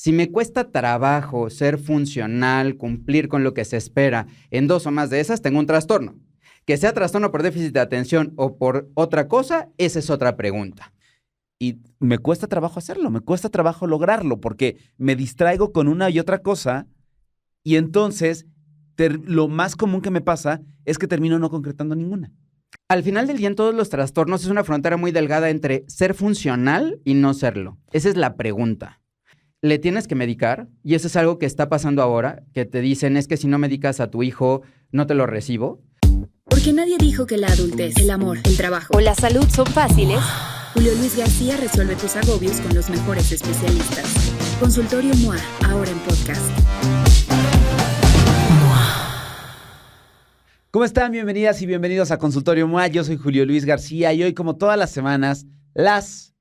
Si me cuesta trabajo ser funcional, cumplir con lo que se espera en 2 o más de esas, tengo un trastorno. Que sea trastorno por déficit de atención o por otra cosa, esa es otra pregunta. Y me cuesta trabajo hacerlo, me cuesta trabajo lograrlo, porque me distraigo con una y otra cosa y entonces lo más común que me pasa es que termino no concretando ninguna. Al final del día, en todos los trastornos es una frontera muy delgada entre ser funcional y no serlo. Esa es la pregunta. Le tienes que medicar, y eso es algo que está pasando ahora, que te dicen es que si no medicas a tu hijo, no te lo recibo. Porque nadie dijo que la adultez, el amor, el trabajo o la salud son fáciles. Julio Luis García resuelve tus agobios con los mejores especialistas. Consultorio MOA, ahora en podcast. ¿Cómo están? Bienvenidas y bienvenidos a Consultorio MOA. Yo soy Julio Luis García y hoy, como todas las semanas,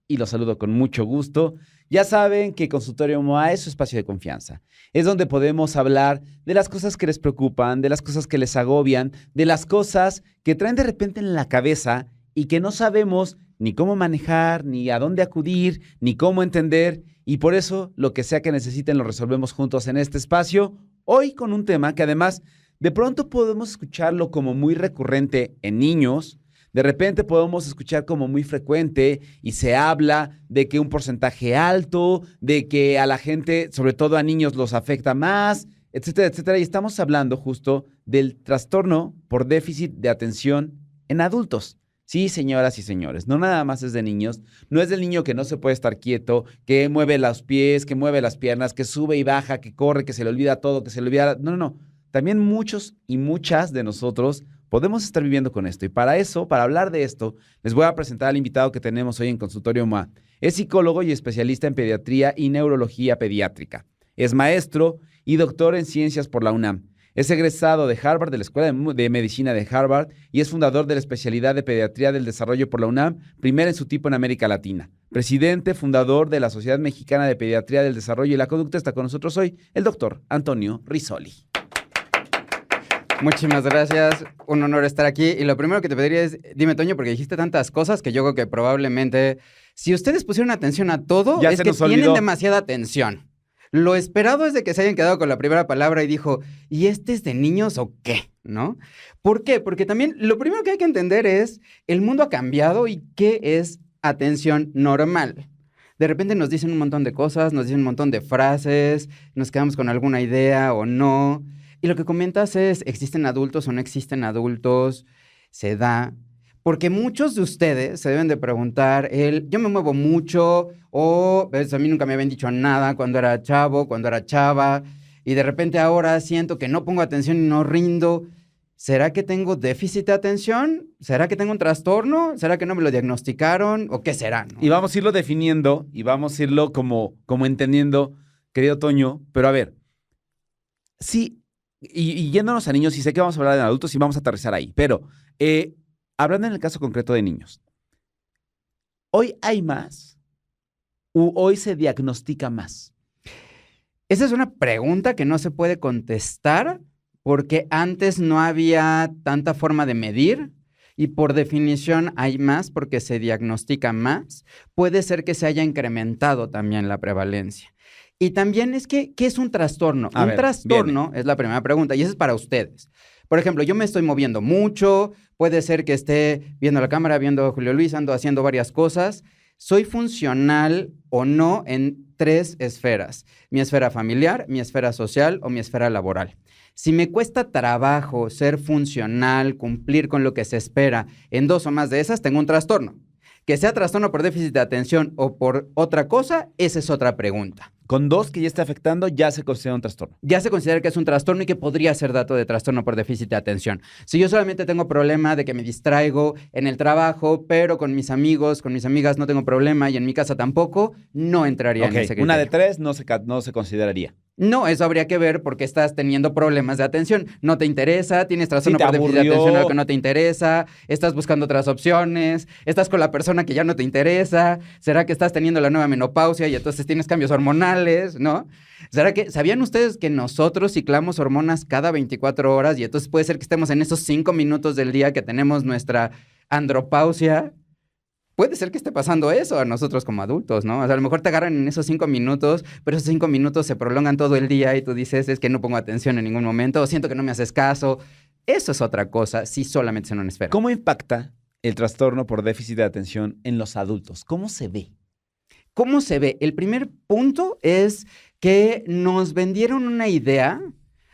y los saludo con mucho gusto, ya saben que Consultorio MOA es su espacio de confianza. Es donde podemos hablar de las cosas que les preocupan, de las cosas que les agobian, de las cosas que traen de repente en la cabeza y que no sabemos ni cómo manejar, ni a dónde acudir, ni cómo entender. Y por eso, lo que sea que necesiten, lo resolvemos juntos en este espacio. Hoy con un tema que además de pronto podemos escucharlo como muy recurrente en niños. De repente podemos escuchar como muy frecuente y se habla de que un porcentaje alto, de que a la gente, sobre todo a niños, los afecta más, etcétera, etcétera. Y estamos hablando justo del trastorno por déficit de atención en adultos. Sí, señoras y señores, no nada más es de niños, no es del niño que no se puede estar quieto, que mueve los pies, que mueve las piernas, que sube y baja, que corre, que se le olvida todo, que se le olvida... No. También muchos y muchas de nosotros podemos estar viviendo con esto. Y para eso, para hablar de esto, les voy a presentar al invitado que tenemos hoy en Consultorio MOA. Es psicólogo y especialista en pediatría y neurología pediátrica. Es maestro y doctor en ciencias por la UNAM. Es egresado de Harvard, de la Escuela de Medicina de Harvard, y es fundador de la especialidad de Pediatría del Desarrollo por la UNAM, primera en su tipo en América Latina. Presidente, fundador de la Sociedad Mexicana de Pediatría del Desarrollo y la Conducta. Está con nosotros hoy el doctor Antonio Rizzoli. Muchísimas gracias, un honor estar aquí. Y lo primero que te pediría es, dime, Toño, porque dijiste tantas cosas que yo creo que probablemente, si ustedes pusieron atención a todo, ya es que tienen demasiada atención. Lo esperado es de que se hayan quedado con la primera palabra y dijo, ¿y este es de niños o qué? ¿No? ¿Por qué? Porque también lo primero que hay que entender es, el mundo ha cambiado y ¿qué es atención normal? De repente nos dicen un montón de cosas, nos dicen un montón de frases, nos quedamos con alguna idea o no. Y lo que comentas es, ¿existen adultos o no existen adultos? Se da. Porque muchos de ustedes se deben de preguntar, yo me muevo mucho, o a mí nunca me habían dicho nada cuando era chavo, cuando era chava, y de repente ahora siento que no pongo atención y no rindo. ¿Será que tengo déficit de atención? ¿Será que tengo un trastorno? ¿Será que no me lo diagnosticaron? ¿O qué será? ¿No? Y vamos a irlo definiendo y vamos a irlo como entendiendo, querido Toño. Pero a ver, sí. Y yéndonos a niños, y sé que vamos a hablar de adultos y vamos a aterrizar ahí, pero hablando en el caso concreto de niños, ¿hoy hay más u hoy se diagnostica más? Esa es una pregunta que no se puede contestar porque antes no había tanta forma de medir y por definición hay más porque se diagnostica más. Puede ser que se haya incrementado también la prevalencia. Y también es que, ¿qué es un trastorno? Un trastorno es la primera pregunta y eso es para ustedes. Por ejemplo, yo me estoy moviendo mucho, puede ser que esté viendo la cámara, viendo a Julio Luis, ando haciendo varias cosas. ¿Soy funcional o no en 3 esferas? Mi esfera familiar, mi esfera social o mi esfera laboral. Si me cuesta trabajo ser funcional, cumplir con lo que se espera en 2 o más de esas, tengo un trastorno. Que sea trastorno por déficit de atención o por otra cosa, esa es otra pregunta. Con 2 que ya esté afectando, ya se considera un trastorno. Ya se considera que es un trastorno y que podría ser dato de trastorno por déficit de atención. Si yo solamente tengo problema de que me distraigo en el trabajo, pero con mis amigos, con mis amigas no tengo problema y en mi casa tampoco, no entraría en ese criterio. Una de 3 no se consideraría. No, eso habría que ver porque estás teniendo problemas de atención. No te interesa, tienes trastorno por déficit de atención a lo que no te interesa, estás buscando otras opciones, estás con la persona que ya no te interesa, ¿será que estás teniendo la nueva menopausia y entonces tienes cambios hormonales, ¿no? ¿Será que, sabían ustedes que nosotros ciclamos hormonas cada 24 horas y entonces puede ser que estemos en esos 5 minutos del día que tenemos nuestra andropausia? puede ser que esté pasando eso a nosotros como adultos, ¿no? O sea, a lo mejor te agarran en esos 5 minutos, pero esos 5 minutos se prolongan todo el día y tú dices, es que no pongo atención en ningún momento, o siento que no me haces caso. Eso es otra cosa, si solamente es en una esfera. ¿Cómo impacta el trastorno por déficit de atención en los adultos? ¿Cómo se ve? ¿Cómo se ve? El primer punto es que nos vendieron una idea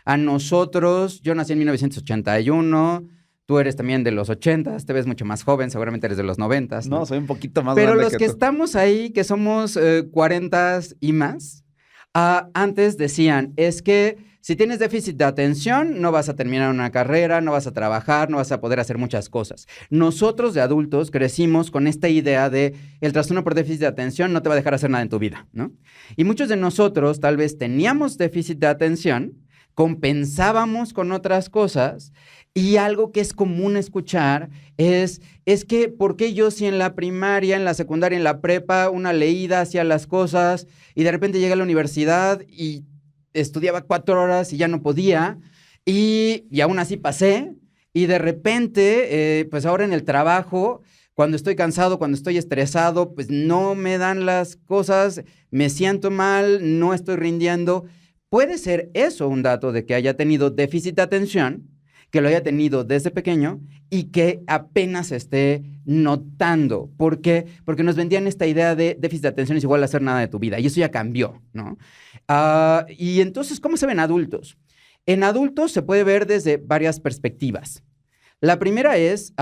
a nosotros. Yo nací en 1981, tú eres también de los 80, te ves mucho más joven, seguramente eres de los 90. No, soy un poquito más Pero grande los que tú. estamos ahí, que somos 40 y más, antes decían, es que si tienes déficit de atención, no vas a terminar una carrera, no vas a trabajar, no vas a poder hacer muchas cosas. Nosotros de adultos crecimos con esta idea de el trastorno por déficit de atención no te va a dejar hacer nada en tu vida, ¿no? Y muchos de nosotros tal vez teníamos déficit de atención, compensábamos con otras cosas y algo que es común escuchar es que ¿por qué yo si en la primaria, en la secundaria, en la prepa, una leída hacía las cosas y de repente llegué a la universidad y estudiaba 4 horas y ya no podía y aún así pasé y de repente, pues ahora en el trabajo, cuando estoy cansado, cuando estoy estresado, pues no me dan las cosas, me siento mal, no estoy rindiendo? Puede ser eso un dato de que haya tenido déficit de atención, que lo haya tenido desde pequeño y que apenas esté notando. ¿Por qué? Porque nos vendían esta idea de déficit de atención es igual a hacer nada de tu vida y eso ya cambió, ¿no? Y entonces, ¿cómo se ven adultos? En adultos se puede ver desde varias perspectivas. La primera es,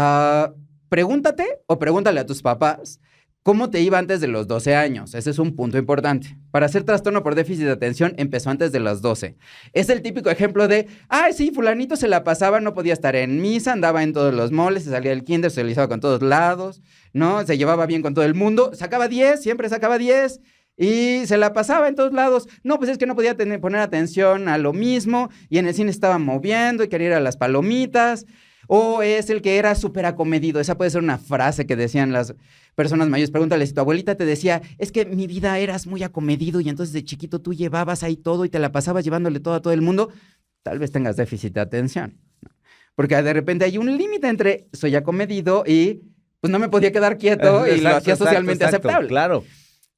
pregúntate o pregúntale a tus papás ¿cómo te iba antes de los 12 años? Ese es un punto importante. Para hacer trastorno por déficit de atención, empezó antes de los 12. Es el típico ejemplo de, ay, sí, fulanito se la pasaba, no podía estar en misa, andaba en todos los moles, se salía del kinder, se socializaba con todos lados, ¿no? Se llevaba bien con todo el mundo, sacaba 10, siempre sacaba 10, y se la pasaba en todos lados. No, pues es que no podía poner atención a lo mismo, y en el cine estaba moviendo y quería ir a las palomitas. O es el que era súper acomedido. Esa puede ser una frase que decían las personas mayores. Pregúntale si tu abuelita te decía, es que mi vida eras muy acomedido y entonces de chiquito tú llevabas ahí todo y te la pasabas llevándole todo a todo el mundo. Tal vez tengas déficit de atención, ¿no? Porque de repente hay un límite entre soy acomedido y pues no me podía quedar quieto y lo hacía socialmente aceptable. Claro.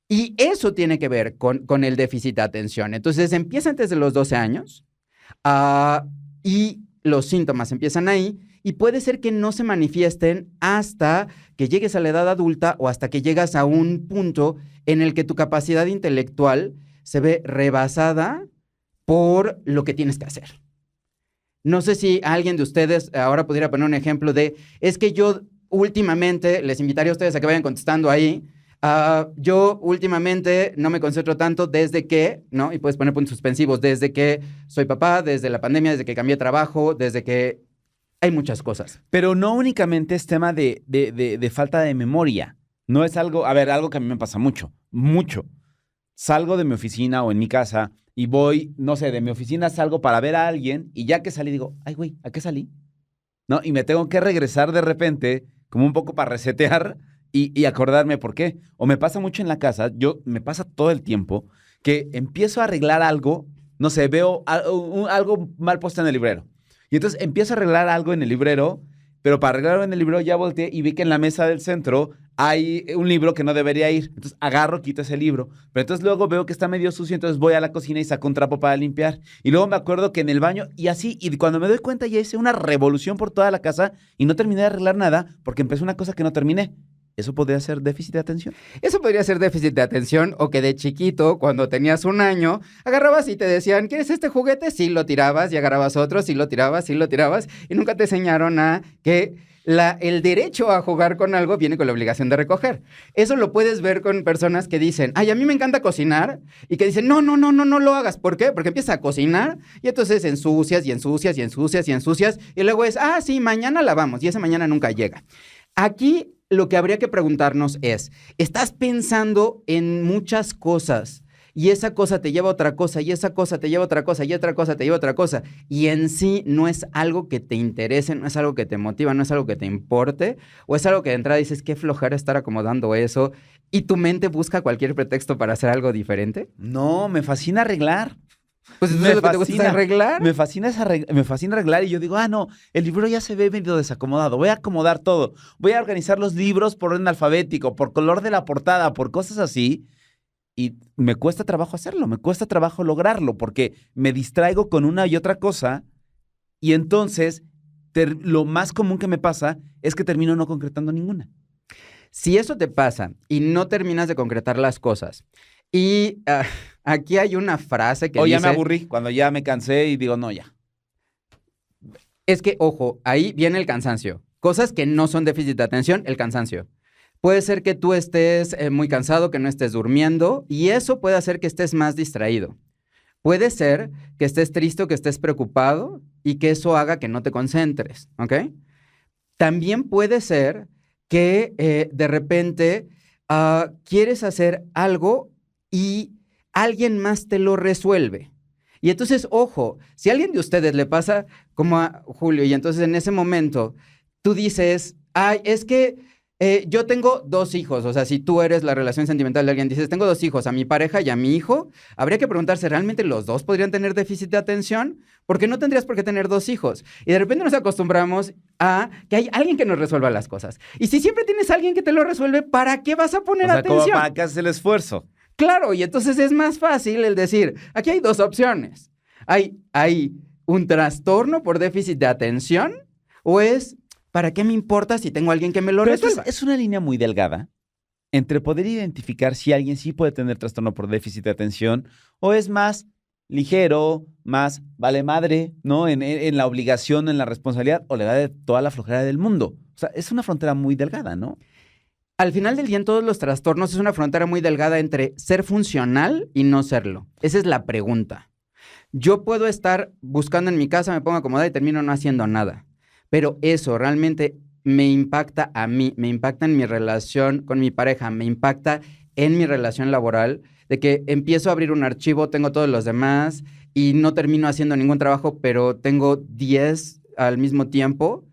Y eso tiene que ver con el déficit de atención. Entonces empieza antes de los 12 años y los síntomas empiezan ahí. Y puede ser que no se manifiesten hasta que llegues a la edad adulta o hasta que llegas a un punto en el que tu capacidad intelectual se ve rebasada por lo que tienes que hacer. No sé si alguien de ustedes ahora pudiera poner un ejemplo de, es que yo últimamente, les invitaría a ustedes a que vayan contestando ahí, yo últimamente no me concentro tanto desde que, ¿no? Y puedes poner puntos suspensivos, desde que soy papá, desde la pandemia, desde que cambié de trabajo, desde que... Hay muchas cosas. Pero no únicamente es tema de falta de memoria. No es algo, a ver, algo que a mí me pasa mucho. Salgo de mi oficina o en mi casa y voy, no sé, de mi oficina salgo para ver a alguien y ya que salí digo, ay, güey, ¿a qué salí? ¿No? Y me tengo que regresar de repente, como un poco para resetear y acordarme por qué. O me pasa mucho en la casa, me pasa todo el tiempo que empiezo a arreglar algo, no sé, veo algo mal puesto en el librero. Y entonces empiezo a arreglar algo en el librero, pero para arreglarlo en el librero ya volteé y vi que en la mesa del centro hay un libro que no debería ir. Entonces agarro, quito ese libro. Pero entonces luego veo que está medio sucio, entonces voy a la cocina y saco un trapo para limpiar. Y luego me acuerdo que en el baño y así, y cuando me doy cuenta ya hice una revolución por toda la casa y no terminé de arreglar nada porque empecé una cosa que no terminé. ¿Eso podría ser déficit de atención? Eso podría ser déficit de atención o que de chiquito, cuando tenías 1 año, agarrabas y te decían, ¿quieres este juguete? Sí, lo tirabas y agarrabas otro, sí lo tirabas y nunca te enseñaron a que el derecho a jugar con algo viene con la obligación de recoger. Eso lo puedes ver con personas que dicen, ay, a mí me encanta cocinar y que dicen, no lo hagas. ¿Por qué? Porque empiezas a cocinar y entonces ensucias y luego es, sí, mañana lavamos y ese mañana nunca llega. Aquí lo que habría que preguntarnos es, ¿estás pensando en muchas cosas y esa cosa te lleva a otra cosa y esa cosa te lleva a otra cosa y otra cosa te lleva a otra cosa y en sí no es algo que te interese, no es algo que te motiva, no es algo que te importe o es algo que de entrada dices, qué flojera estar acomodando eso y tu mente busca cualquier pretexto para hacer algo diferente? No, me fascina arreglar. Pues entonces lo que te gusta es arreglar. Me fascina arreglar y yo digo, no, el libro ya se ve medio desacomodado, voy a acomodar todo, voy a organizar los libros por orden alfabético, por color de la portada, por cosas así. Y me cuesta trabajo hacerlo, me cuesta trabajo lograrlo, porque me distraigo con una y otra cosa y entonces lo más común que me pasa es que termino no concretando ninguna. Si eso te pasa y no terminas de concretar las cosas, y aquí hay una frase que dice... ya me aburrí, cuando ya me cansé y digo, no, ya. Es que, ojo, ahí viene el cansancio. Cosas que no son déficit de atención, el cansancio. Puede ser que tú estés muy cansado, que no estés durmiendo, y eso puede hacer que estés más distraído. Puede ser que estés triste o que estés preocupado y que eso haga que no te concentres, ¿ok? También puede ser que de repente quieres hacer algo y alguien más te lo resuelve. Y entonces, ojo, si a alguien de ustedes le pasa como a Julio y entonces en ese momento tú dices, es que yo tengo 2 hijos, o sea, si tú eres la relación sentimental de alguien, dices, tengo 2 hijos, a mi pareja y a mi hijo, habría que preguntarse, ¿realmente los 2 podrían tener déficit de atención? Porque no tendrías por qué tener 2 hijos. Y de repente nos acostumbramos a que hay alguien que nos resuelva las cosas. Y si siempre tienes a alguien que te lo resuelve, ¿para qué vas a poner atención? Como para que haces el esfuerzo. Claro, y entonces es más fácil el decir, aquí hay 2 opciones. Hay un trastorno por déficit de atención o es... ¿Para qué me importa si tengo a alguien que me lo resuelva? Es una línea muy delgada entre poder identificar si alguien sí puede tener trastorno por déficit de atención o es más ligero, más vale madre, ¿no? En la obligación, en la responsabilidad o le da de toda la flojera del mundo. O sea, es una frontera muy delgada, ¿no? Al final del día, en todos los trastornos es una frontera muy delgada entre ser funcional y no serlo. Esa es la pregunta. Yo puedo estar buscando en mi casa, me pongo acomodada y termino no haciendo nada. Pero eso realmente me impacta a mí, me impacta en mi relación con mi pareja, me impacta en mi relación laboral, de que empiezo a abrir un archivo, tengo todos los demás y no termino haciendo ningún trabajo, pero tengo 10 al mismo tiempo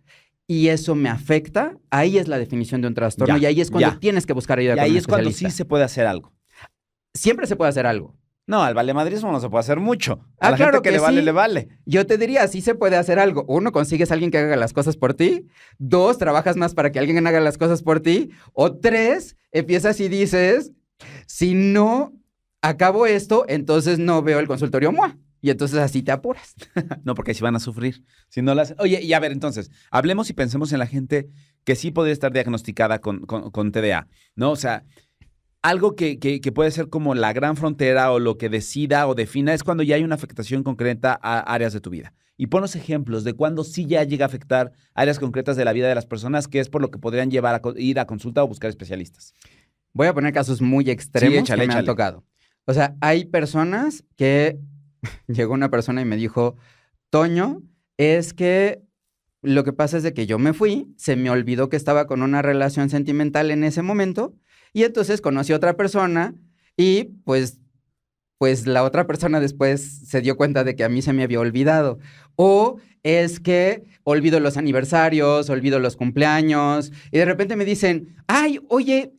y eso me afecta. Ahí es la definición de un trastorno y ahí es cuando tienes que buscar ayuda con un especialista. Y ahí es cuando sí se puede hacer algo. Siempre se puede hacer algo. No, al valemadrismo no se puede hacer mucho. A la claro gente que le vale, sí. le vale. Yo te diría, sí se puede hacer algo. 1, consigues a alguien que haga las cosas por ti. 2, trabajas más para que alguien haga las cosas por ti. O 3, empiezas y dices, si no acabo esto, entonces no veo el consultorio MOA. Y entonces así te apuras. No, porque si van a sufrir. Si no las... Oye, y a ver, entonces, hablemos y pensemos en la gente que sí podría estar diagnosticada con TDA, ¿no? O sea... Algo que puede ser como la gran frontera o lo que decida o defina es cuando ya hay una afectación concreta a áreas de tu vida. Y ponos ejemplos de cuando sí ya llega a afectar áreas concretas de la vida de las personas, que es por lo que podrían llevar a ir a consulta o buscar especialistas. Voy a poner casos muy extremos que me han tocado. O sea, hay personas que... Llegó una persona y me dijo, Toño, es que lo que pasa es de que yo me fui, se me olvidó que estaba con una relación sentimental en ese momento... Y entonces conocí a otra persona y pues la otra persona después se dio cuenta de que a mí se me había olvidado. O es que olvido los aniversarios, olvido los cumpleaños y de repente me dicen, oye,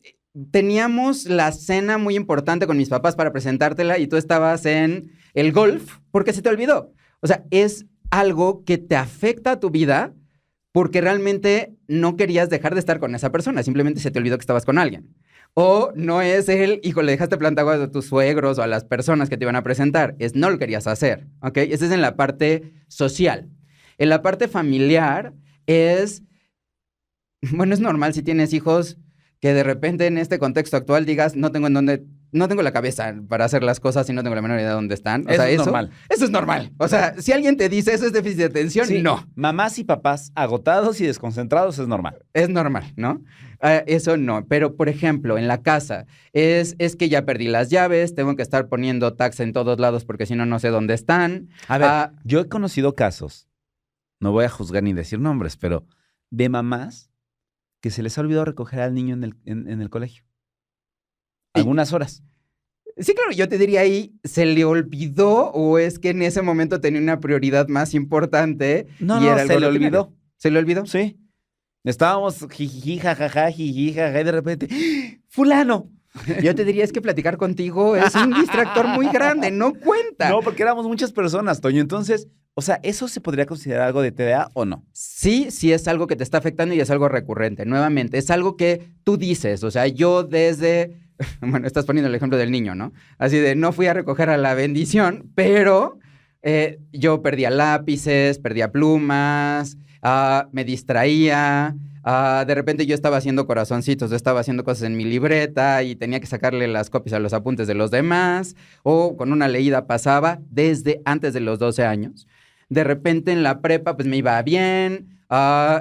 teníamos la cena muy importante con mis papás para presentártela y tú estabas en el golf porque se te olvidó. O sea, es algo que te afecta a tu vida porque realmente no querías dejar de estar con esa persona, simplemente se te olvidó que estabas con alguien. O no es le dejaste plantaguas a tus suegros o a las personas que te iban a presentar. No lo querías hacer, ¿ok? Ese es en la parte social. En la parte familiar es normal si tienes hijos que de repente en este contexto actual digas, no tengo la cabeza para hacer las cosas y no tengo la menor idea de dónde están. Eso es normal. Eso es normal. O sea, si alguien te dice eso es déficit de atención, sí, no. Mamás y papás agotados y desconcentrados es normal. Es normal, ¿no? Eso no. Pero, por ejemplo, en la casa, es que ya perdí las llaves, tengo que estar poniendo tags en todos lados porque si no, no sé dónde están. A ver, yo he conocido casos, no voy a juzgar ni decir nombres, pero de mamás que se les ha olvidado recoger al niño en el colegio. Algunas horas. Sí, claro, yo te diría ahí, ¿se le olvidó o es que en ese momento tenía una prioridad más importante? No, se le olvidó. ¿Se le olvidó? Sí. Estábamos jijiji, jajaja, jijiji, jajaja, y de repente, ¡fulano! Yo te diría es que platicar contigo es un distractor muy grande, no cuenta. No, porque éramos muchas personas, Toño. Entonces, o sea, ¿eso se podría considerar algo de TDA o no? Sí, sí es algo que te está afectando y es algo recurrente. Nuevamente, es algo que tú dices. O sea, yo desde... Bueno, estás poniendo el ejemplo del niño, ¿no? Así de, no fui a recoger a la bendición, pero yo perdía lápices, perdía plumas, me distraía. De repente yo estaba haciendo corazoncitos, yo estaba haciendo cosas en mi libreta y tenía que sacarle las copias a los apuntes de los demás, o con una leída pasaba desde antes de los 12 años. De repente en la prepa pues me iba bien,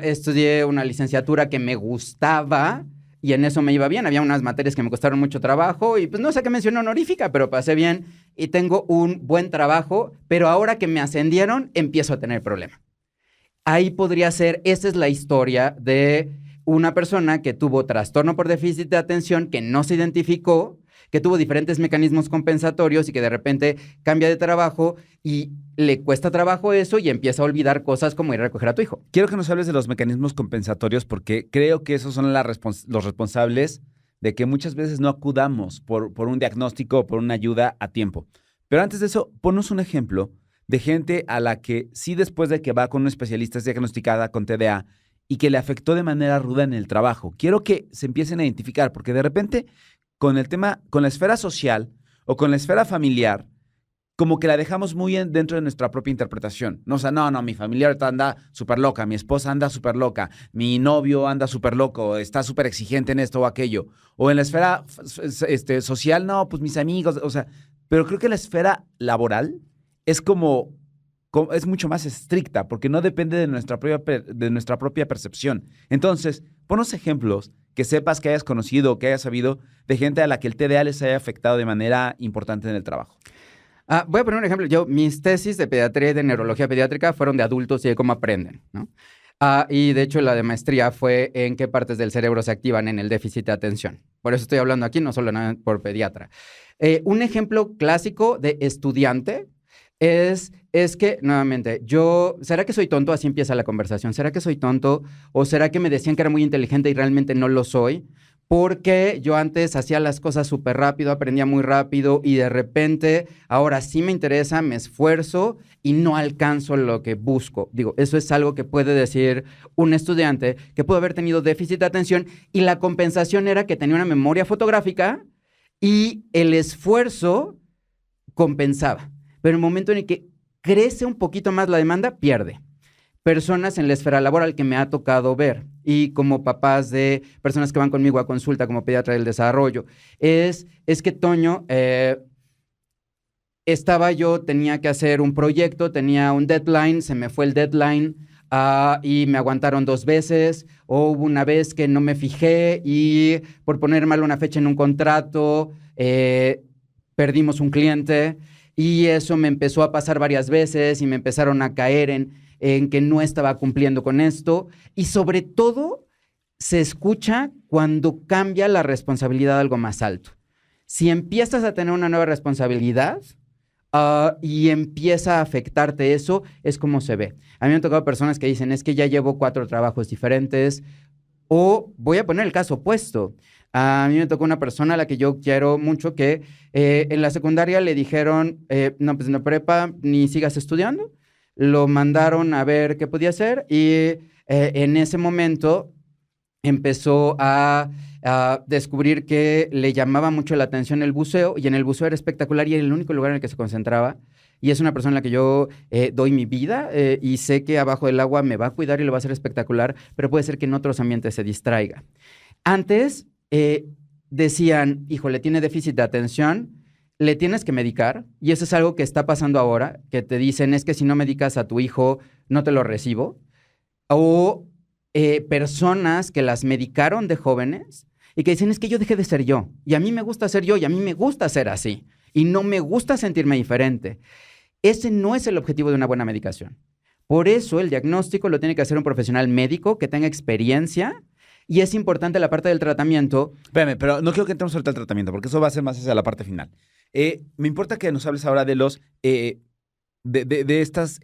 estudié una licenciatura que me gustaba y en eso me iba bien. Había unas materias que me costaron mucho trabajo y pues no sé qué mención honorífica, pero pasé bien y tengo un buen trabajo, pero ahora que me ascendieron empiezo a tener problemas. Ahí podría ser, esa es la historia de una persona que tuvo trastorno por déficit de atención, que no se identificó, que tuvo diferentes mecanismos compensatorios y que de repente cambia de trabajo y le cuesta trabajo eso y empieza a olvidar cosas como ir a recoger a tu hijo. Quiero que nos hables de los mecanismos compensatorios porque creo que esos son los responsables de que muchas veces no acudamos por un diagnóstico o por una ayuda a tiempo. Pero antes de eso, ponnos un ejemplo de gente a la que sí después de que va con un especialista es diagnosticada con TDA y que le afectó de manera ruda en el trabajo. Quiero que se empiecen a identificar porque de repente con el tema, con la esfera social o con la esfera familiar, como que la dejamos muy dentro de nuestra propia interpretación. No, o sea, no, mi familia ahorita anda súper loca, mi esposa anda súper loca, mi novio anda súper loco, está súper exigente en esto o aquello. O en la esfera social, no, pues mis amigos, o sea, pero creo que la esfera laboral es es mucho más estricta porque no depende de nuestra propia percepción. Entonces, ponos ejemplos que sepas que hayas conocido o que hayas sabido de gente a la que el TDA les haya afectado de manera importante en el trabajo. Voy a poner un ejemplo. Mis tesis de pediatría y de neurología pediátrica fueron de adultos y de cómo aprenden, ¿no? Y de hecho la de maestría fue en qué partes del cerebro se activan en el déficit de atención. Por eso estoy hablando aquí, no solo por pediatra. Un ejemplo clásico de estudiante es que, nuevamente, ¿será que soy tonto? Así empieza la conversación. ¿Será que soy tonto? ¿O será que me decían que era muy inteligente y realmente no lo soy? Porque yo antes hacía las cosas súper rápido, aprendía muy rápido y de repente ahora sí me interesa, me esfuerzo y no alcanzo lo que busco. Digo, eso es algo que puede decir un estudiante que pudo haber tenido déficit de atención y la compensación era que tenía una memoria fotográfica y el esfuerzo compensaba. Pero en el momento en el que crece un poquito más la demanda, pierde. Personas en la esfera laboral que me ha tocado ver y como papás de personas que van conmigo a consulta como pediatra del desarrollo, es que Toño, tenía que hacer un proyecto, tenía un deadline, se me fue el deadline y me aguantaron 2 veces, o hubo una vez que no me fijé y por poner mal una fecha en un contrato, perdimos un cliente. Y eso me empezó a pasar varias veces y me empezaron a caer en que no estaba cumpliendo con esto. Y sobre todo, se escucha cuando cambia la responsabilidad a algo más alto. Si empiezas a tener una nueva responsabilidad y empieza a afectarte eso, es como se ve. A mí me han tocado personas que dicen, es que ya llevo 4 trabajos diferentes. O voy a poner el caso opuesto. A mí me tocó una persona a la que yo quiero mucho que en la secundaria le dijeron, no, pues en la prepa ni sigas estudiando. Lo mandaron a ver qué podía hacer y en ese momento empezó a descubrir que le llamaba mucho la atención el buceo y en el buceo era espectacular y era el único lugar en el que se concentraba. Y es una persona a la que yo doy mi vida y sé que abajo del agua me va a cuidar y lo va a hacer espectacular, pero puede ser que en otros ambientes se distraiga. Antes decían, híjole, tiene déficit de atención, le tienes que medicar, y eso es algo que está pasando ahora, que te dicen, es que si no medicas a tu hijo, no te lo recibo. O personas que las medicaron de jóvenes y que dicen, es que yo dejé de ser yo, y a mí me gusta ser yo, y a mí me gusta ser así, y no me gusta sentirme diferente. Ese no es el objetivo de una buena medicación. Por eso el diagnóstico lo tiene que hacer un profesional médico que tenga experiencia. Y es importante la parte del tratamiento. Espérame, pero no quiero que entremos ahorita al tratamiento, porque eso va a ser más hacia la parte final. Me importa que nos hables ahora de los de estas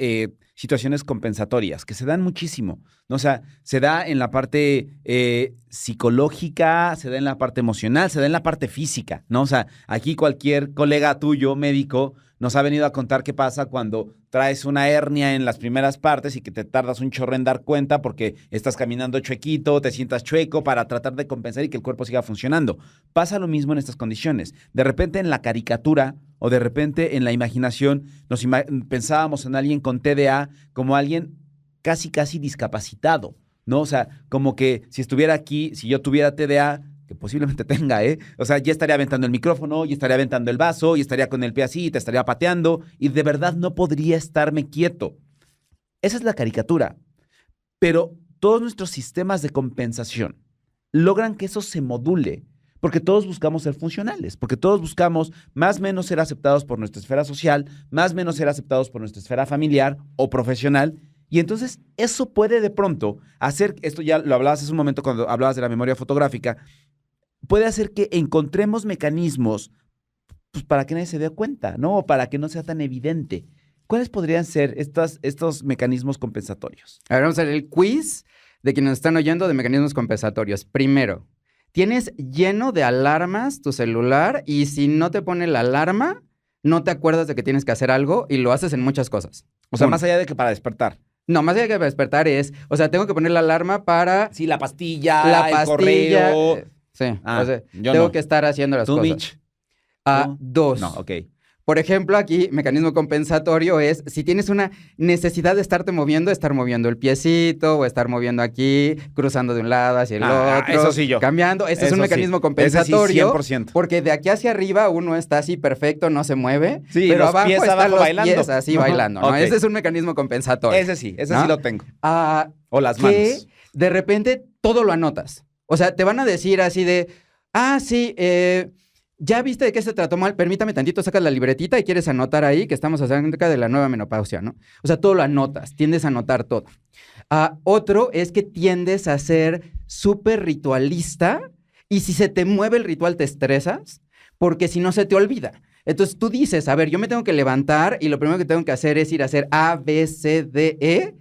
situaciones compensatorias, que se dan muchísimo, ¿no? O sea, se da en la parte psicológica, se da en la parte emocional, se da en la parte física, ¿no? O sea, aquí cualquier colega tuyo, médico, nos ha venido a contar qué pasa cuando traes una hernia en las primeras partes y que te tardas un chorro en dar cuenta porque estás caminando chuequito, te sientas chueco para tratar de compensar y que el cuerpo siga funcionando. Pasa lo mismo en estas condiciones. De repente en la caricatura o de repente en la imaginación pensábamos en alguien con TDA como alguien casi discapacitado, ¿no? O sea, como que si estuviera aquí, si yo tuviera TDA, que posiblemente tenga, o sea, ya estaría aventando el micrófono, ya estaría aventando el vaso, ya estaría con el pie así, te estaría pateando y de verdad no podría estarme quieto. Esa es la caricatura. Pero todos nuestros sistemas de compensación logran que eso se module, porque todos buscamos ser funcionales, porque todos buscamos más o menos ser aceptados por nuestra esfera social, más o menos ser aceptados por nuestra esfera familiar o profesional. Y entonces eso puede de pronto hacer, esto ya lo hablabas hace un momento cuando hablabas de la memoria fotográfica, puede hacer que encontremos mecanismos pues, para que nadie se dé cuenta, ¿no? O para que no sea tan evidente. ¿Cuáles podrían ser estos mecanismos compensatorios? A ver, vamos a hacer el quiz de quienes nos están oyendo de mecanismos compensatorios. Primero, tienes lleno de alarmas tu celular y si no te pone la alarma, no te acuerdas de que tienes que hacer algo y lo haces en muchas cosas. O sea, más allá de que para despertar. No, más allá de que para despertar es, o sea, tengo que poner la alarma para... Sí, la pastilla, el correo... Sí, o sea, tengo que estar haciendo las cosas. Mitch? ¿No? Dos. No, ok. Por ejemplo, aquí, mecanismo compensatorio es, si tienes una necesidad de estarte moviendo, estar moviendo el piecito o estar moviendo aquí, cruzando de un lado hacia el otro. Eso sí yo. Cambiando. Ese es un mecanismo Ese compensatorio. sí, 100%. Porque de aquí hacia arriba uno está así perfecto, no se mueve. Sí, pero los abajo pies están abajo los bailando. pies así bailando, ¿no? Ok. Ese es un mecanismo compensatorio. Ese sí ¿no? lo tengo. O las que manos. De repente todo lo anotas. O sea, te van a decir así de, sí, ¿ya viste de qué se trató mal? Permítame tantito, sacas la libretita y quieres anotar ahí que estamos acerca de la nueva menopausia, ¿no? O sea, todo lo anotas, tiendes a anotar todo. Otro es que tiendes a ser súper ritualista y si se te mueve el ritual te estresas porque si no se te olvida. Entonces tú dices, a ver, yo me tengo que levantar y lo primero que tengo que hacer es ir a hacer A, B, C, D, E.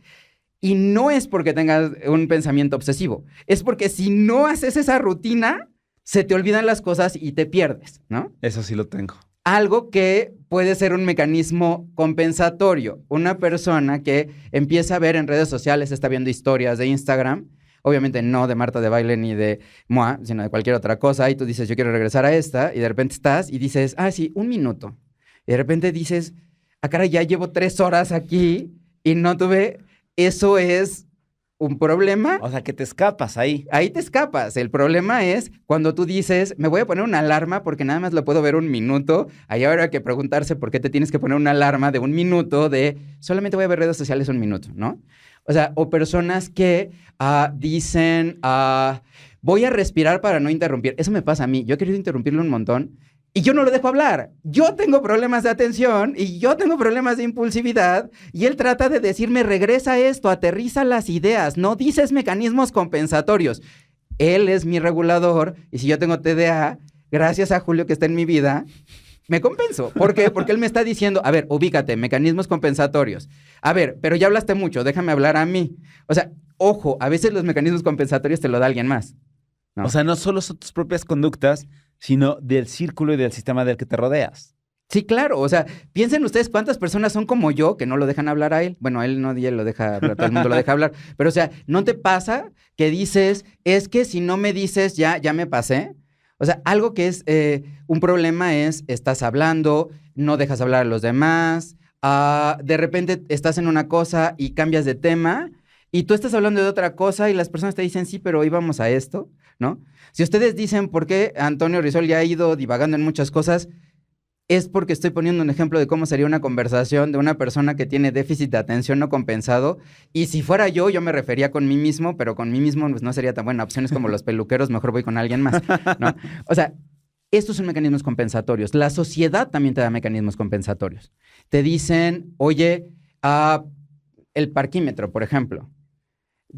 Y no es porque tengas un pensamiento obsesivo, es porque si no haces esa rutina, se te olvidan las cosas y te pierdes, ¿no? Eso sí lo tengo. Algo que puede ser un mecanismo compensatorio. Una persona que empieza a ver en redes sociales, está viendo historias de Instagram, obviamente no de Marta de Baile ni de Moa, sino de cualquier otra cosa, y tú dices, yo quiero regresar a esta, y de repente estás y dices, sí, un minuto. Y de repente dices, caray, ya llevo 3 horas aquí y no tuve... Eso es un problema. O sea, que te escapas ahí. Ahí te escapas. El problema es cuando tú dices, me voy a poner una alarma porque nada más lo puedo ver un minuto. Ahí habrá que preguntarse por qué te tienes que poner una alarma de un minuto de solamente voy a ver redes sociales un minuto, ¿no? O sea, o personas que dicen, voy a respirar para no interrumpir. Eso me pasa a mí. Yo he querido interrumpirlo un montón. Y yo no lo dejo hablar. Yo tengo problemas de atención y yo tengo problemas de impulsividad y él trata de decirme, regresa esto, aterriza las ideas, no dices mecanismos compensatorios. Él es mi regulador y si yo tengo TDA, gracias a Julio que está en mi vida, me compenso. ¿Por qué? Porque él me está diciendo, a ver, ubícate, mecanismos compensatorios. A ver, pero ya hablaste mucho, déjame hablar a mí. O sea, ojo, a veces los mecanismos compensatorios te lo da alguien más, ¿no? O sea, no solo son tus propias conductas, sino del círculo y del sistema del que te rodeas. Sí, claro. O sea, piensen ustedes cuántas personas son como yo que no lo dejan hablar a él. Bueno, él no, y él lo deja hablar, todo el mundo lo deja hablar. Pero, o sea, ¿no te pasa que dices, es que si no me dices ya me pasé? O sea, algo que es un problema es, estás hablando, no dejas hablar a los demás, de repente estás en una cosa y cambias de tema y tú estás hablando de otra cosa y las personas te dicen, sí, pero íbamos a esto, ¿no? Si ustedes dicen por qué Antonio Rizol ya ha ido divagando en muchas cosas, es porque estoy poniendo un ejemplo de cómo sería una conversación de una persona que tiene déficit de atención no compensado. Y si fuera yo me refería con mí mismo, pero con mí mismo pues, no sería tan buena. Opciones como los peluqueros, mejor voy con alguien más, ¿no? O sea, estos son mecanismos compensatorios. La sociedad también te da mecanismos compensatorios. Te dicen, oye, el parquímetro, por ejemplo.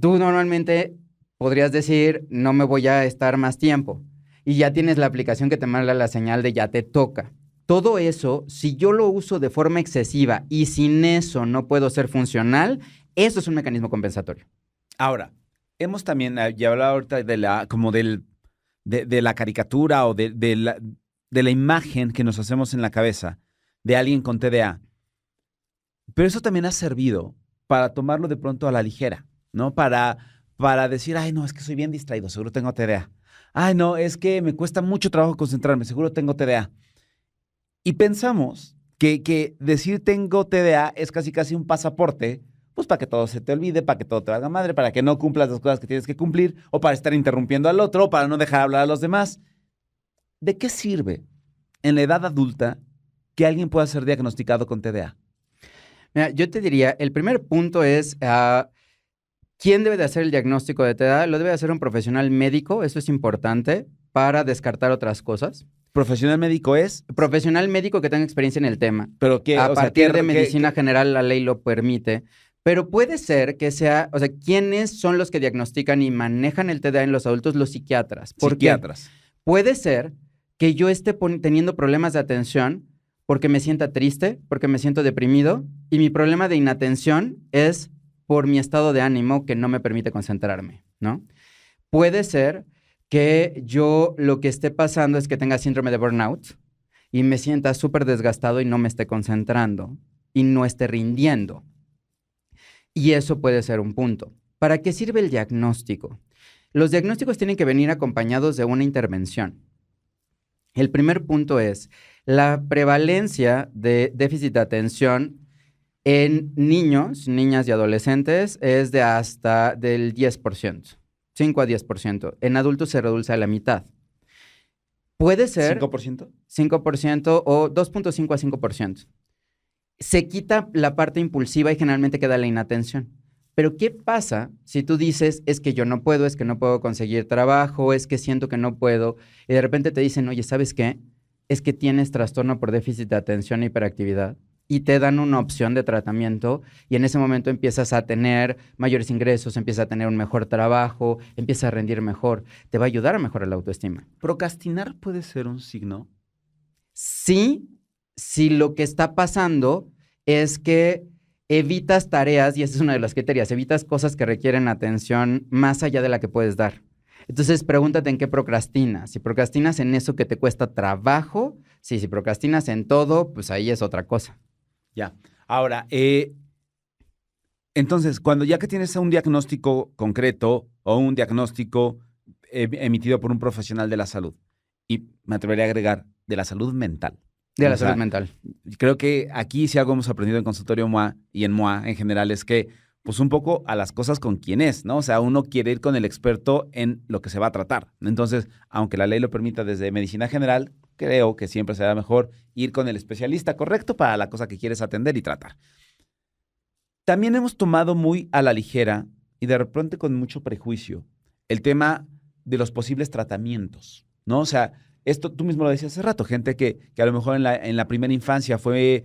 Tú normalmente podrías decir, no me voy a estar más tiempo. Y ya tienes la aplicación que te manda la señal de ya te toca. todo eso, si yo lo uso de forma excesiva y sin eso no puedo ser funcional, eso es un mecanismo compensatorio. Ahora, hemos también ya hablado ahorita de la caricatura o de la imagen que nos hacemos en la cabeza de alguien con TDA. Pero eso también ha servido para tomarlo de pronto a la ligera, ¿no? Para decir, ay, no, es que soy bien distraído, seguro tengo TDA. Ay, no, es que me cuesta mucho trabajo concentrarme, seguro tengo TDA. Y pensamos que decir tengo TDA es casi un pasaporte, pues para que todo se te olvide, para que todo te valga madre, para que no cumplas las cosas que tienes que cumplir, o para estar interrumpiendo al otro, o para no dejar hablar a los demás. ¿De qué sirve en la edad adulta que alguien pueda ser diagnosticado con TDA? Mira, yo te diría, el primer punto es, ¿quién debe de hacer el diagnóstico de TDA? Lo debe hacer un profesional médico, eso es importante, para descartar otras cosas. ¿Profesional médico es? Profesional médico que tenga experiencia en el tema. Pero que, A partir de medicina general, la ley lo permite. Pero puede ser que sea, o sea, ¿quiénes son los que diagnostican y manejan el TDA en los adultos? Los psiquiatras. ¿Por qué? Puede ser que yo esté teniendo problemas de atención porque me sienta triste, porque me siento deprimido, y mi problema de inatención es por mi estado de ánimo que no me permite concentrarme, ¿no? Puede ser que yo lo que esté pasando es que tenga síndrome de burnout y me sienta súper desgastado y no me esté concentrando y no esté rindiendo. Y eso puede ser un punto. ¿Para qué sirve el diagnóstico? Los diagnósticos tienen que venir acompañados de una intervención. El primer punto es la prevalencia de déficit de atención en niños, niñas y adolescentes es de hasta del 10%, 5 a 10%. En adultos se reduce a la mitad. Puede ser... ¿5%? 5% o 2.5 a 5%. Se quita la parte impulsiva y generalmente queda la inatención. Pero ¿qué pasa si tú dices, es que yo no puedo, es que no puedo conseguir trabajo, es que siento que no puedo, y de repente te dicen, oye, ¿sabes qué? Es que tienes trastorno por déficit de atención e hiperactividad, y te dan una opción de tratamiento, y en ese momento empiezas a tener mayores ingresos, empiezas a tener un mejor trabajo, empiezas a rendir mejor, te va a ayudar a mejorar la autoestima. ¿Procrastinar puede ser un signo? Sí, si lo que está pasando es que evitas tareas, y esa es una de las criterias, evitas cosas que requieren atención más allá de la que puedes dar. Entonces, pregúntate en qué procrastinas. Si procrastinas en eso que te cuesta trabajo, sí, si procrastinas en todo, pues ahí es otra cosa. Ya. Ahora, entonces, cuando ya que tienes un diagnóstico concreto o un diagnóstico emitido por un profesional de la salud, y me atrevería a agregar, de la salud mental. De la salud mental. Creo que aquí si algo hemos aprendido en Consultorio MOA y en MOA en general es que, pues un poco a las cosas con quien es, ¿no? O sea, uno quiere ir con el experto en lo que se va a tratar. Entonces, aunque la ley lo permita desde medicina general, creo que siempre será mejor ir con el especialista correcto para la cosa que quieres atender y tratar. También hemos tomado muy a la ligera y de repente con mucho prejuicio el tema de los posibles tratamientos, ¿no? O sea, esto tú mismo lo decías hace rato, gente que a lo mejor en la primera infancia fue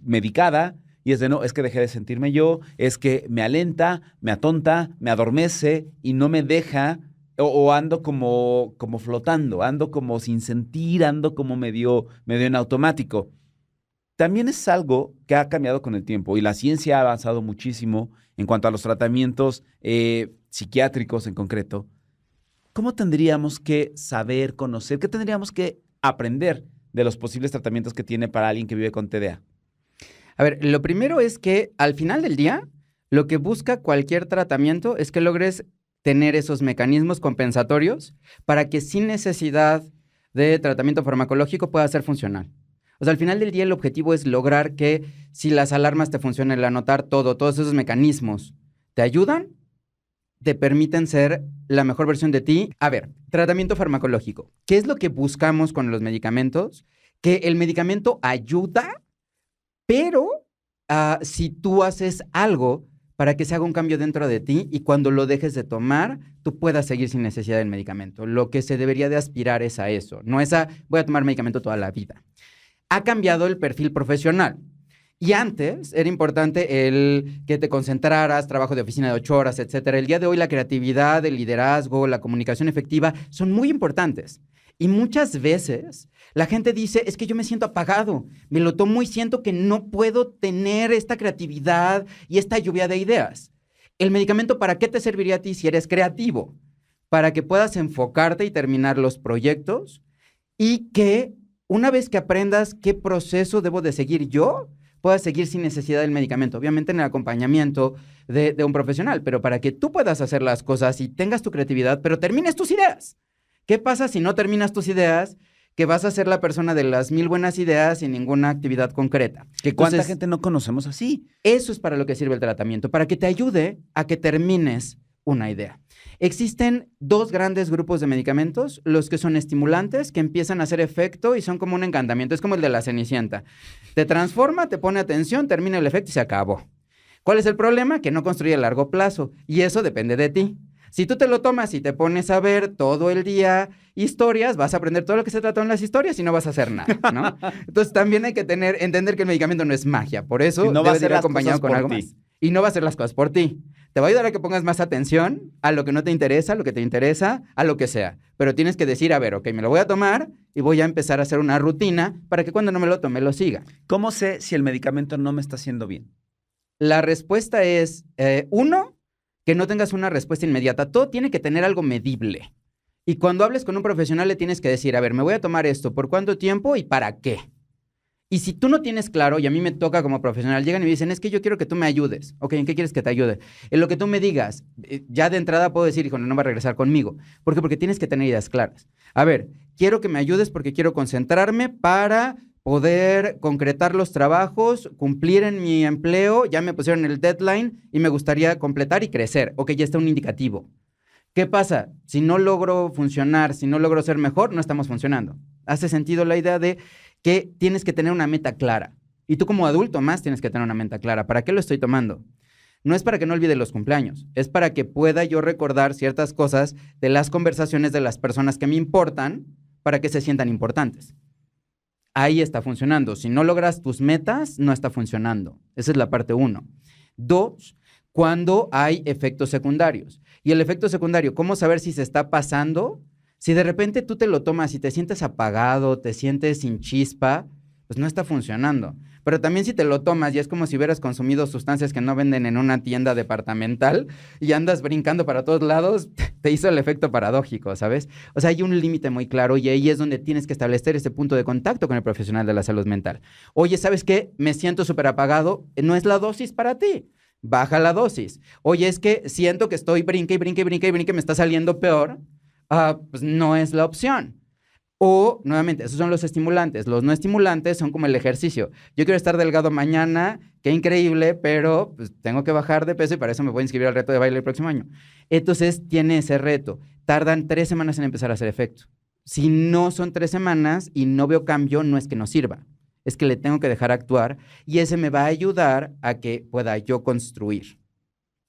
medicada y es de no, es que dejé de sentirme yo, es que me alenta, me atonta, me adormece y no me deja, o ando como flotando, ando como sin sentir, ando como medio en automático. También es algo que ha cambiado con el tiempo y la ciencia ha avanzado muchísimo en cuanto a los tratamientos psiquiátricos en concreto. ¿Cómo tendríamos que saber, conocer, qué tendríamos que aprender de los posibles tratamientos que tiene para alguien que vive con TDA? A ver, lo primero es que al final del día, lo que busca cualquier tratamiento es que logres tener esos mecanismos compensatorios para que sin necesidad de tratamiento farmacológico pueda ser funcional. O sea, al final del día el objetivo es lograr que si las alarmas te funcionan, el anotar todo, todos esos mecanismos te ayudan, te permiten ser la mejor versión de ti. A ver, tratamiento farmacológico. ¿Qué es lo que buscamos con los medicamentos? Que el medicamento ayuda, pero si tú haces algo para que se haga un cambio dentro de ti y cuando lo dejes de tomar, tú puedas seguir sin necesidad del medicamento. Lo que se debería de aspirar es a eso, no es a voy a tomar medicamento toda la vida. Ha cambiado el perfil profesional. Y antes era importante el que te concentraras, trabajo de oficina de 8 horas, etcétera. El día de hoy la creatividad, el liderazgo, la comunicación efectiva son muy importantes. Y muchas veces la gente dice, es que yo me siento apagado, me lo tomo y siento que no puedo tener esta creatividad y esta lluvia de ideas. ¿El medicamento para qué te serviría a ti si eres creativo? Para que puedas enfocarte y terminar los proyectos y que una vez que aprendas qué proceso debo de seguir yo, puedas seguir sin necesidad del medicamento, obviamente en el acompañamiento de un profesional, pero para que tú puedas hacer las cosas y tengas tu creatividad, pero termines tus ideas. ¿Qué pasa si no terminas tus ideas? Que vas a ser la persona de las 1000 buenas ideas sin ninguna actividad concreta. Que cuánta gente no conocemos así. Eso es para lo que sirve el tratamiento, para que te ayude a que termines una idea. Existen 2 grandes grupos de medicamentos, los que son estimulantes, que empiezan a hacer efecto y son como un encantamiento, es como el de la Cenicienta. Te transforma, te pone atención, termina el efecto y se acabó. ¿Cuál es el problema? Que no construye a largo plazo y eso depende de ti. Si tú te lo tomas y te pones a ver todo el día historias, vas a aprender todo lo que se trató en las historias y no vas a hacer nada, ¿no? Entonces también hay que entender que el medicamento no es magia, por eso no debe ir acompañado con algo más. Y no va a hacer las cosas por ti. Te va a ayudar a que pongas más atención a lo que no te interesa, a lo que te interesa, a lo que sea. Pero tienes que decir, a ver, ok, me lo voy a tomar y voy a empezar a hacer una rutina para que cuando no me lo tome, lo siga. ¿Cómo sé si el medicamento no me está haciendo bien? La respuesta es, uno, que no tengas una respuesta inmediata. Todo tiene que tener algo medible. Y cuando hables con un profesional le tienes que decir, a ver, me voy a tomar esto, ¿por cuánto tiempo y para qué? Y si tú no tienes claro, y a mí me toca como profesional, llegan y me dicen, es que yo quiero que tú me ayudes. Ok, ¿en qué quieres que te ayude? En lo que tú me digas. Ya de entrada puedo decir, hijo, no va a regresar conmigo. ¿Por qué? Porque tienes que tener ideas claras. A ver, quiero que me ayudes porque quiero concentrarme para poder concretar los trabajos, cumplir en mi empleo, ya me pusieron el deadline y me gustaría completar y crecer. Ok, ya está un indicativo. ¿Qué pasa? Si no logro funcionar, si no logro ser mejor, no estamos funcionando. Hace sentido la idea de que tienes que tener una meta clara. Y tú como adulto más tienes que tener una meta clara. ¿Para qué lo estoy tomando? No es para que no olvide los cumpleaños, es para que pueda yo recordar ciertas cosas de las conversaciones de las personas que me importan para que se sientan importantes. Ahí está funcionando. Si no logras tus metas, no está funcionando. Esa es la parte 1. 2, cuando hay efectos secundarios. Y el efecto secundario, ¿cómo saber si se está pasando? Si de repente tú te lo tomas y te sientes apagado, te sientes sin chispa, pues no está funcionando. Pero también si te lo tomas y es como si hubieras consumido sustancias que no venden en una tienda departamental y andas brincando para todos lados, te hizo el efecto paradójico, ¿sabes? O sea, hay un límite muy claro y ahí es donde tienes que establecer ese punto de contacto con el profesional de la salud mental. Oye, ¿sabes qué? Me siento súper apagado, no es la dosis para ti. Baja la dosis. Oye, es que siento que estoy brinque, me está saliendo peor. Pues no es la opción. O, nuevamente, esos son los estimulantes. Los no estimulantes son como el ejercicio. Yo quiero estar delgado mañana, qué increíble, pero pues, tengo que bajar de peso y para eso me voy a inscribir al reto de baile el próximo año. Entonces, tiene ese reto. Tardan 3 semanas en empezar a hacer efecto. Si no son 3 semanas y no veo cambio, no es que no sirva. Es que le tengo que dejar actuar y ese me va a ayudar a que pueda yo construir.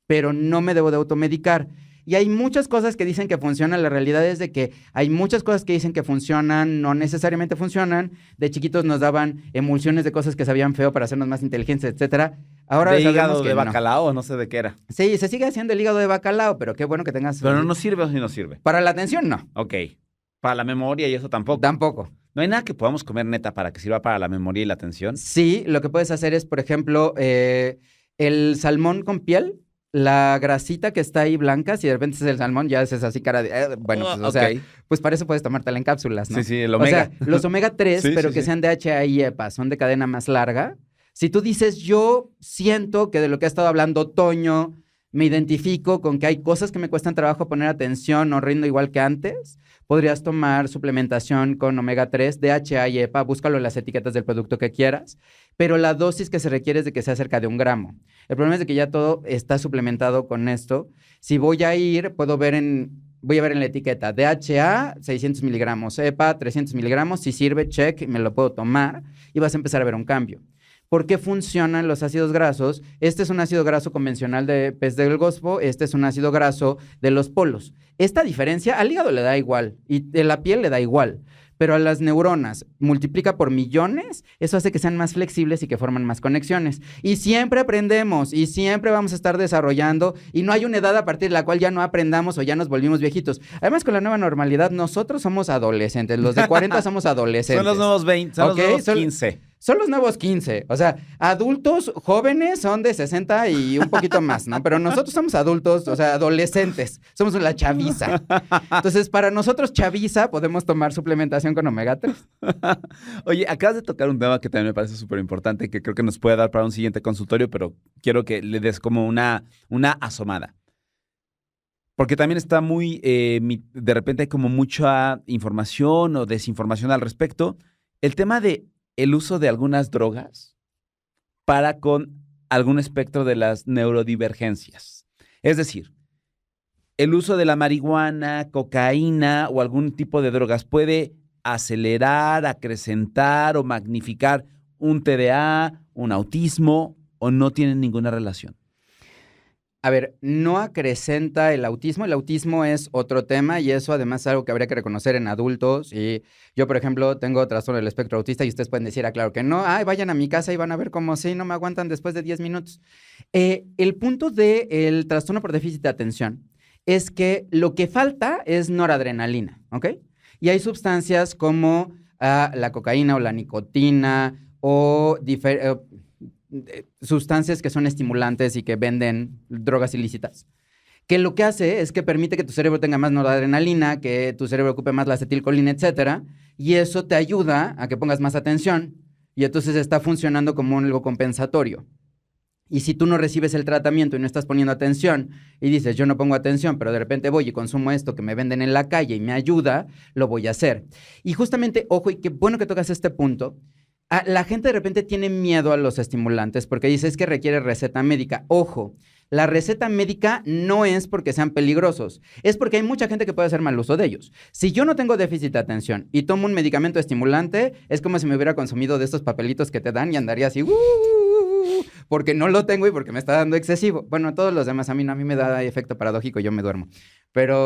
Pero no me debo de automedicar. Y hay muchas cosas que dicen que funcionan. La realidad es de que hay muchas cosas que dicen que funcionan, no necesariamente funcionan. De chiquitos nos daban emulsiones de cosas que sabían feo para hacernos más inteligentes, etcétera. Ahora de sabemos hígado que de no. bacalao, no sé de qué era. Sí, se sigue haciendo el hígado de bacalao, pero qué bueno que tengas... Pero no sirve o si no sirve. Para la atención, no. Ok. Para la memoria y eso tampoco. Tampoco. ¿No hay nada que podamos comer neta para que sirva para la memoria y la atención? Sí, lo que puedes hacer es, por ejemplo, el salmón con piel. La grasita que está ahí blanca, si de repente es el salmón, ya es así cara de... bueno, pues, o sea, pues para eso puedes tomártela en cápsulas, ¿no? Sí, sí, el omega. O sea, los omega 3, Sí, pero sí, que sí. sean DHA y EPA, son de cadena más larga. Si tú dices, yo siento que de lo que ha estado hablando Toño, me identifico con que hay cosas que me cuestan trabajo poner atención, no rindo igual que antes, podrías tomar suplementación con omega 3, DHA y EPA, búscalo en las etiquetas del producto que quieras, pero la dosis que se requiere es de que sea cerca de 1 gramo. El problema es de que ya todo está suplementado con esto. Si voy a ir, voy a ver en la etiqueta DHA 600 miligramos, EPA 300 miligramos, si sirve, check, me lo puedo tomar y vas a empezar a ver un cambio. ¿Por qué funcionan los ácidos grasos? Este es un ácido graso convencional de pez del Golfo, este es un ácido graso de los polos. Esta diferencia al hígado le da igual y a la piel le da igual, pero a las neuronas multiplica por millones, eso hace que sean más flexibles y que forman más conexiones. Y siempre aprendemos y siempre vamos a estar desarrollando y no hay una edad a partir de la cual ya no aprendamos o ya nos volvimos viejitos. Además, con la nueva normalidad, nosotros somos adolescentes, los de 40 somos adolescentes. Son los nuevos 20, son ¿Okay? los nuevos 15. Son los nuevos 15, o sea, adultos jóvenes son de 60 y un poquito más, ¿no? Pero nosotros somos adultos, o sea, adolescentes, somos la chaviza. Entonces, para nosotros chaviza podemos tomar suplementación con omega 3. Oye, acabas de tocar un tema que también me parece súper importante, que creo que nos puede dar para un siguiente consultorio, pero quiero que le des como una asomada. Porque también está muy, de repente hay como mucha información o desinformación al respecto. El tema de el uso de algunas drogas para con algún espectro de las neurodivergencias. Es decir, el uso de la marihuana, cocaína o algún tipo de drogas puede acelerar, acrecentar o magnificar un TDA, un autismo, o no tienen ninguna relación. A ver, no acrecenta el autismo. El autismo es otro tema y eso además es algo que habría que reconocer en adultos. Y yo, por ejemplo, tengo trastorno del espectro autista y ustedes pueden decir, claro que no. Ay, vayan a mi casa y van a ver cómo sí, no me aguantan después de 10 minutos. El punto del trastorno por déficit de atención es que lo que falta es noradrenalina, ¿ok? Y hay sustancias como la cocaína o la nicotina o sustancias que son estimulantes y que venden drogas ilícitas, que lo que hace es que permite que tu cerebro tenga más noradrenalina, que tu cerebro ocupe más la acetilcolina, etcétera, y eso te ayuda a que pongas más atención y entonces está funcionando como algo compensatorio. Y si tú no recibes el tratamiento y no estás poniendo atención y dices, yo no pongo atención, pero de repente voy y consumo esto que me venden en la calle y me ayuda, lo voy a hacer. Y justamente, ojo, y qué bueno que tocas este punto, la gente de repente tiene miedo a los estimulantes porque dice es que requiere receta médica. Ojo, la receta médica no es porque sean peligrosos, es porque hay mucha gente que puede hacer mal uso de ellos. Si yo no tengo déficit de atención y tomo un medicamento estimulante, es como si me hubiera consumido de estos papelitos que te dan y andaría así, porque no lo tengo y porque me está dando excesivo. Bueno, a todos los demás, a mí me da efecto paradójico, yo me duermo.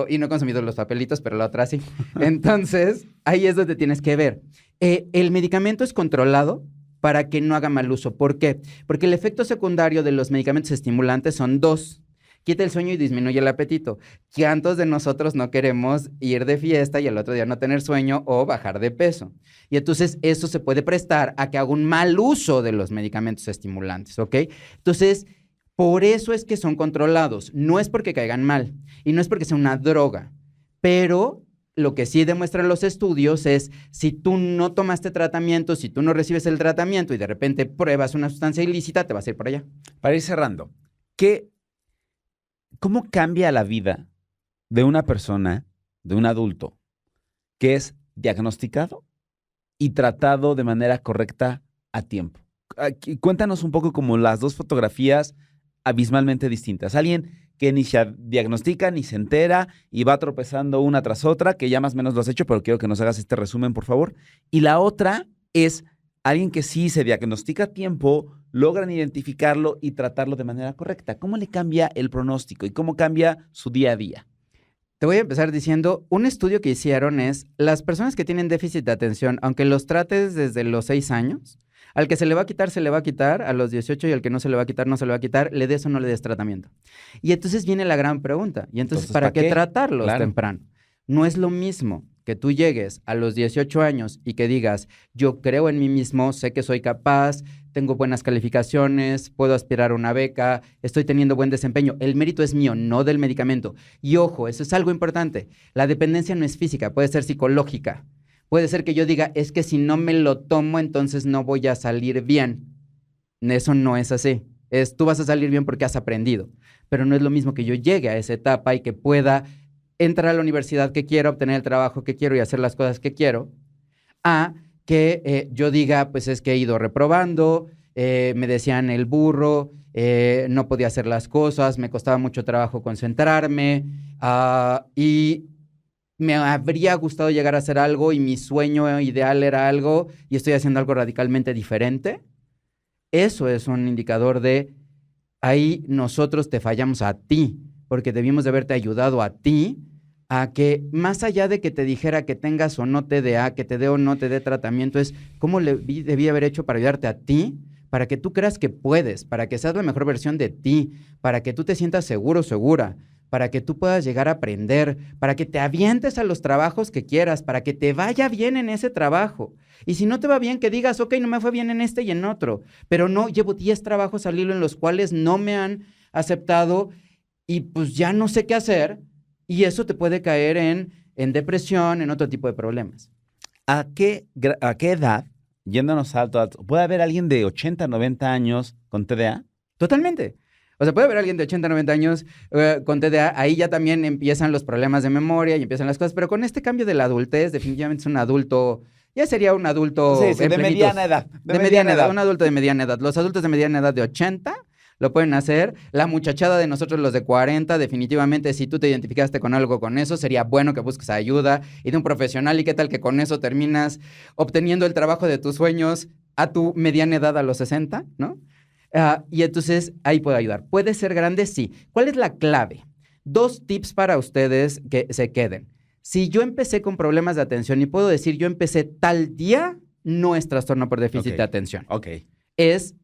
Y no he consumido los papelitos, pero la otra sí. Entonces, ahí es donde tienes que ver. El medicamento es controlado para que no haga mal uso. ¿Por qué? Porque el efecto secundario de los medicamentos estimulantes son dos. Quita el sueño y disminuye el apetito. ¿Cuántos de nosotros no queremos ir de fiesta y al otro día no tener sueño o bajar de peso? Y entonces eso se puede prestar a que haga un mal uso de los medicamentos estimulantes, ¿ok? Entonces, por eso es que son controlados. No es porque caigan mal y no es porque sea una droga, pero lo que sí demuestran los estudios es si tú no tomaste tratamiento, si tú no recibes el tratamiento y de repente pruebas una sustancia ilícita, te vas a ir por allá. Para ir cerrando, ¿cómo cambia la vida de una persona, de un adulto, que es diagnosticado y tratado de manera correcta a tiempo? Cuéntanos un poco como las dos fotografías abismalmente distintas. Alguien que ni se diagnostica, ni se entera y va tropezando una tras otra, que ya más o menos lo has hecho, pero quiero que nos hagas este resumen, por favor. Y la otra es alguien que sí se diagnostica a tiempo, logran identificarlo y tratarlo de manera correcta. ¿Cómo le cambia el pronóstico y cómo cambia su día a día? Te voy a empezar diciendo, un estudio que hicieron es, las personas que tienen déficit de atención, aunque los trates desde los 6 años, al que se le va a quitar a los 18 y al que no se le va a quitar, no se le va a quitar, le des o no le des tratamiento. Y entonces viene la gran pregunta, y entonces ¿para qué tratarlos temprano? No es lo mismo que tú llegues a los 18 años y que digas, yo creo en mí mismo, sé que soy capaz, tengo buenas calificaciones, puedo aspirar a una beca, estoy teniendo buen desempeño. El mérito es mío, no del medicamento. Y ojo, eso es algo importante. La dependencia no es física, puede ser psicológica. Puede ser que yo diga, es que si no me lo tomo, entonces no voy a salir bien. Eso no es así. Tú vas a salir bien porque has aprendido. Pero no es lo mismo que yo llegue a esa etapa y que pueda entrar a la universidad que quiero, obtener el trabajo que quiero y hacer las cosas que quiero, a que yo diga, pues es que he ido reprobando, me decían el burro, no podía hacer las cosas, me costaba mucho trabajo concentrarme y me habría gustado llegar a hacer algo y mi sueño ideal era algo y estoy haciendo algo radicalmente diferente. Eso es un indicador de ahí nosotros te fallamos a ti, porque debimos de haberte ayudado a ti a que más allá de que te dijera que tengas o no TDA, que te dé o no te dé tratamiento, es cómo debí haber hecho para ayudarte a ti, para que tú creas que puedes, para que seas la mejor versión de ti, para que tú te sientas seguro, segura, para que tú puedas llegar a aprender, para que te avientes a los trabajos que quieras, para que te vaya bien en ese trabajo. Y si no te va bien, que digas, ok, no me fue bien en este y en otro, pero no, llevo 10 trabajos al hilo en los cuales no me han aceptado y pues ya no sé qué hacer, y eso te puede caer en depresión, en otro tipo de problemas. ¿A qué edad, yéndonos alto, puede haber alguien de 80, 90 años con TDA? Totalmente. O sea, puede haber alguien de 80, 90 años con TDA, ahí ya también empiezan los problemas de memoria y empiezan las cosas, pero con este cambio de la adultez, definitivamente es un adulto, ya sería un adulto... Sí, de mediana edad. De mediana edad, un adulto de mediana edad. Los adultos de mediana edad de 80 lo pueden hacer. La muchachada de nosotros, los de 40, definitivamente, si tú te identificaste con algo con eso, sería bueno que busques ayuda y de un profesional. ¿Y qué tal que con eso terminas obteniendo el trabajo de tus sueños a tu mediana edad a los 60, ¿no? Y entonces ahí puede ayudar. ¿Puede ser grande? Sí. ¿Cuál es la clave? 2 tips para ustedes que se queden. Si yo empecé con problemas de atención y puedo decir yo empecé tal día, no es trastorno por déficit de atención. Ok. Es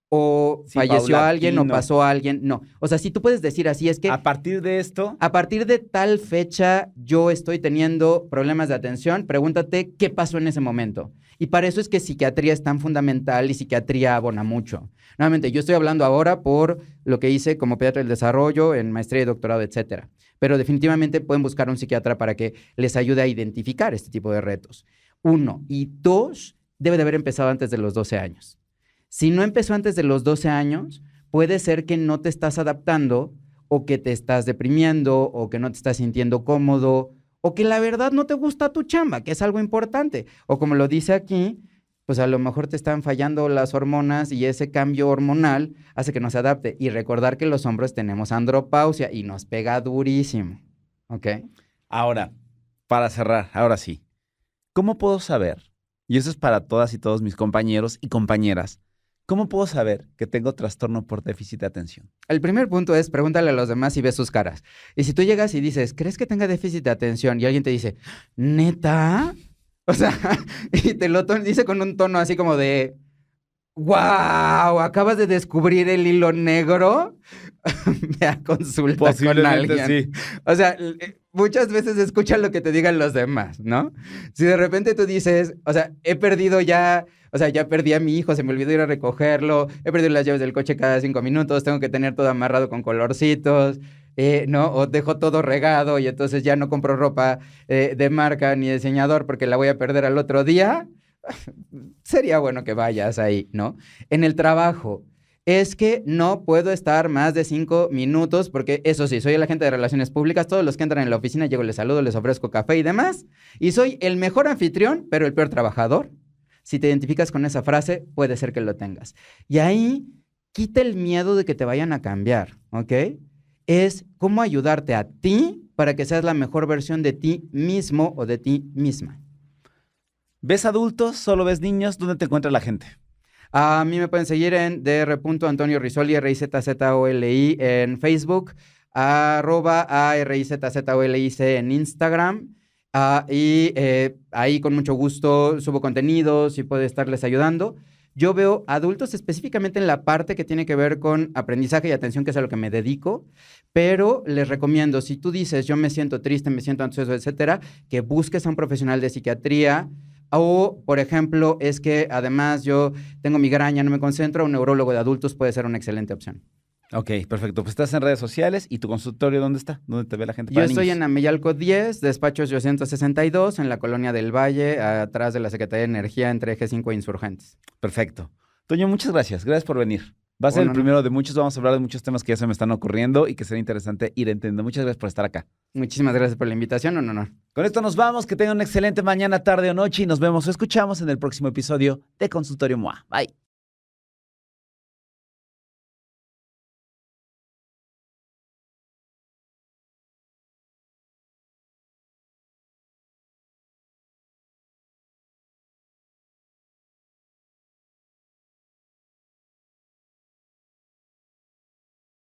o Sí, falleció alguien o paulatino. pasó alguien. No. O sea, si tú puedes decir así, es que A partir de esto, a partir de tal fecha yo estoy teniendo problemas de atención, pregúntate qué pasó en ese momento. Y para eso es que psiquiatría es tan fundamental y psiquiatría abona mucho. Nuevamente, yo estoy hablando ahora por lo que hice como pediatra del desarrollo en maestría y doctorado, etcétera. Pero definitivamente pueden buscar un psiquiatra para que les ayude a identificar este tipo de retos. 1. Y 2, debe de haber empezado antes de los 12 años. Si no empezó antes de los 12 años, puede ser que no te estás adaptando o que te estás deprimiendo o que no te estás sintiendo cómodo o que la verdad no te gusta tu chamba, que es algo importante. O como lo dice aquí, pues a lo mejor te están fallando las hormonas y ese cambio hormonal hace que no se adapte. Y recordar que los hombres tenemos andropausia y nos pega durísimo, ¿ok? ahora, para cerrar, ahora sí, ¿cómo puedo saber? Y eso es para todas y todos mis compañeros y compañeras. ¿Cómo puedo saber que tengo trastorno por déficit de atención? El primer punto es pregúntale a los demás y ve sus caras. Y si tú llegas y dices, ¿crees que tenga déficit de atención? Y alguien te dice, ¿neta? O sea, y te lo dice con un tono así como de, ¡wow! ¿Acabas de descubrir el hilo negro? Ve a consulta con alguien. sí. O sea, muchas veces escucha lo que te digan los demás, ¿no? Si de repente tú dices, o sea, he perdido ya, o sea, ya perdí a mi hijo, se me olvidó ir a recogerlo, he perdido las llaves del coche cada 5 minutos, tengo que tener todo amarrado con colorcitos, ¿no? O dejo todo regado y entonces ya no compro ropa de marca ni diseñador porque la voy a perder al otro día. Sería bueno que vayas ahí, ¿no? En el trabajo. Es que no puedo estar más de 5 minutos porque, eso sí, soy el agente de relaciones públicas. Todos los que entran en la oficina, llego, les saludo, les ofrezco café y demás. Y soy el mejor anfitrión, pero el peor trabajador. Si te identificas con esa frase, puede ser que lo tengas. Y ahí, quita el miedo de que te vayan a cambiar, ¿ok? Es cómo ayudarte a ti para que seas la mejor versión de ti mismo o de ti misma. ¿Ves adultos? ¿Solo ves niños? ¿Dónde te encuentra la gente? A mí me pueden seguir en dr.antonio Rizzoli, RIZZOLI en Facebook, @ARIZZOLIC en Instagram. Y ahí con mucho gusto subo contenidos y puedo estarles ayudando. Yo veo adultos específicamente en la parte que tiene que ver con aprendizaje y atención, que es a lo que me dedico, pero les recomiendo, si tú dices, yo me siento triste, me siento ansioso, etcétera, que busques a un profesional de psiquiatría. O, por ejemplo, es que además yo tengo migraña, no me concentro, un neurólogo de adultos puede ser una excelente opción. Ok, perfecto. Pues estás en redes sociales y tu consultorio, ¿dónde está? ¿Dónde te ve la gente? Yo para estoy niños? en Ameyalco 10, despacho 862, en la Colonia del Valle, atrás de la Secretaría de Energía, entre Eje 5 e Insurgentes. Perfecto. Toño, muchas gracias. Gracias por venir. Va a ser Bueno, el primero de muchos. Vamos a hablar de muchos temas que ya se me están ocurriendo y que será interesante ir entendiendo. Muchas gracias por estar acá. Muchísimas gracias por la invitación, un honor. Con esto nos vamos. Que tengan una excelente mañana, tarde o noche y nos vemos o escuchamos en el próximo episodio de Consultorio MOA. Bye.